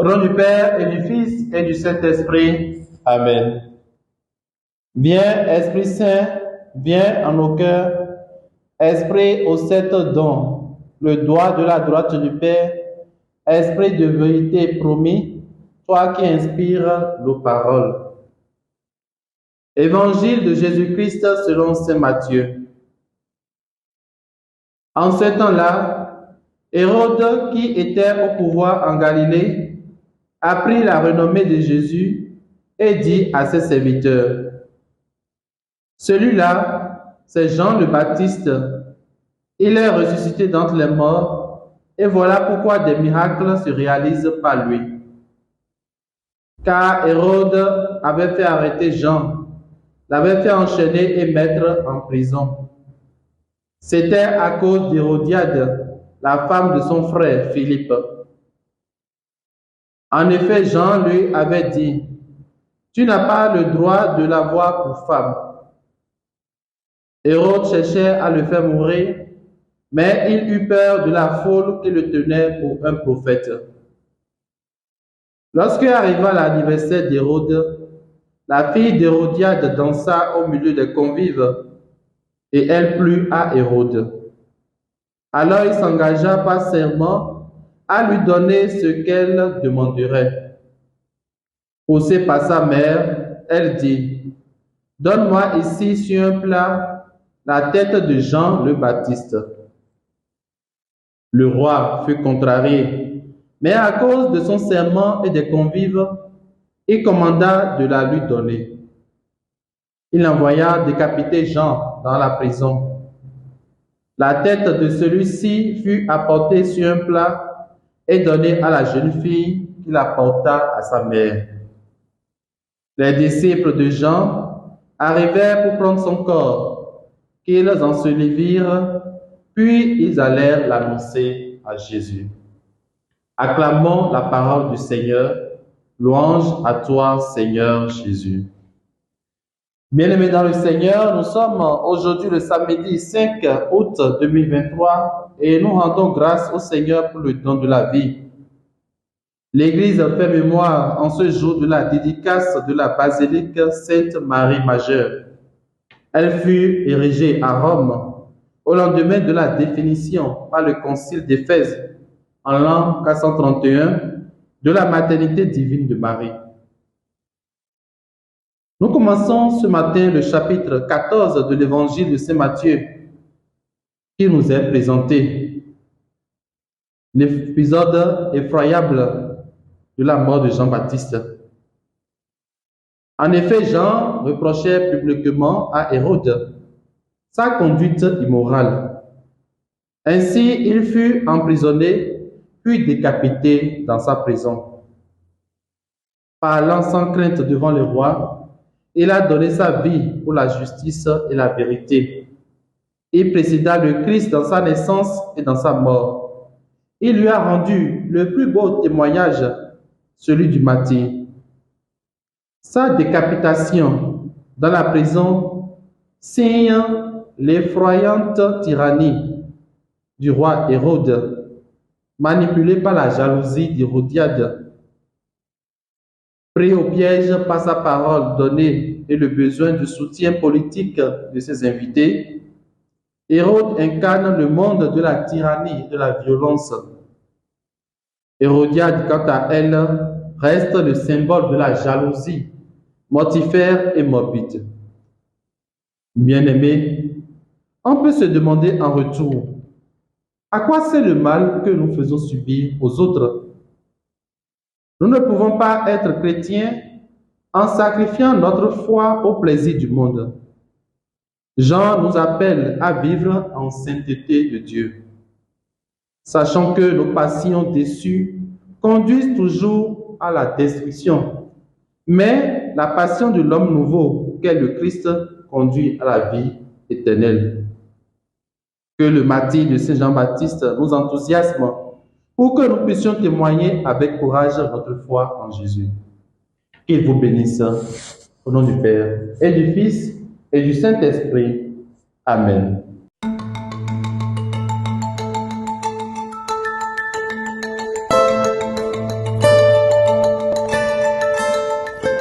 Au nom du Père et du Fils et du Saint-Esprit. Amen. Viens, Esprit Saint, viens en nos cœurs. Esprit aux 7 dons, le doigt de la droite du Père, Esprit de vérité promis, toi qui inspires nos paroles. Évangile de Jésus-Christ selon saint Matthieu. En ce temps-là, Hérode, qui était au pouvoir en Galilée, apprit la renommée de Jésus et dit à ses serviteurs, « Celui-là, c'est Jean le Baptiste. Il est ressuscité d'entre les morts, et voilà pourquoi des miracles se réalisent par lui. » Car Hérode avait fait arrêter Jean, l'avait fait enchaîner et mettre en prison. C'était à cause d'Hérodiade, la femme de son frère Philippe. En effet, Jean lui avait dit, « Tu n'as pas le droit de l'avoir pour femme. » Hérode cherchait à le faire mourir, mais il eut peur de la foule qui le tenait pour un prophète. Lorsque arriva l'anniversaire d'Hérode, la fille d'Hérodiade dansa au milieu des convives, et elle plut à Hérode. Alors il s'engagea par serment à lui donner ce qu'elle demanderait. Poussée par sa mère, elle dit, « Donne-moi ici sur un plat la tête de Jean le Baptiste. » Le roi fut contrarié, mais à cause de son serment et des convives, il commanda de la lui donner. Il envoya décapiter Jean dans la prison. La tête de celui-ci fut apportée sur un plat et donnée à la jeune fille qui la porta à sa mère. Les disciples de Jean arrivèrent pour prendre son corps, qu'ils ensevelirent, puis ils allèrent l'annoncer à Jésus. Acclamons la parole du Seigneur. Louange à toi, Seigneur Jésus. Bien-aimés dans le Seigneur, nous sommes aujourd'hui le samedi 5 août 2023 et nous rendons grâce au Seigneur pour le don de la vie. L'Église fait mémoire en ce jour de la dédicace de la basilique Sainte-Marie Majeure. Elle fut érigée à Rome au lendemain de la définition par le Concile d'Éphèse en l'an 431 de la maternité divine de Marie. Nous commençons ce matin le chapitre 14 de l'évangile de saint Matthieu qui nous est présenté. L'épisode effroyable de la mort de Jean-Baptiste. En effet, Jean reprochait publiquement à Hérode sa conduite immorale. Ainsi, il fut emprisonné, puis décapité dans sa prison. Parlant sans crainte devant le roi, il a donné sa vie pour la justice et la vérité. Il précéda le Christ dans sa naissance et dans sa mort. Il lui a rendu le plus beau témoignage, celui du martyr. Sa décapitation dans la prison signe l'effroyante tyrannie du roi Hérode, manipulé par la jalousie d'Hérodiade. Pris au piège par sa parole donnée et le besoin de soutien politique de ses invités, Hérode incarne le monde de la tyrannie et de la violence. Hérodiade, quant à elle, reste le symbole de la jalousie, mortifère et morbide. Bien-aimés, on peut se demander en retour, à quoi sert le mal que nous faisons subir aux autres? Nous ne pouvons pas être chrétiens en sacrifiant notre foi au plaisir du monde. Jean nous appelle à vivre en sainteté de Dieu, sachant que nos passions déçues conduisent toujours à la destruction, mais la passion de l'homme nouveau, qu'est le Christ, conduit à la vie éternelle. Que le martyre de Saint Jean-Baptiste nous enthousiasme pour que nous puissions témoigner avec courage notre foi en Jésus. Qu'il vous bénisse au nom du Père et du Fils et du Saint-Esprit. Amen.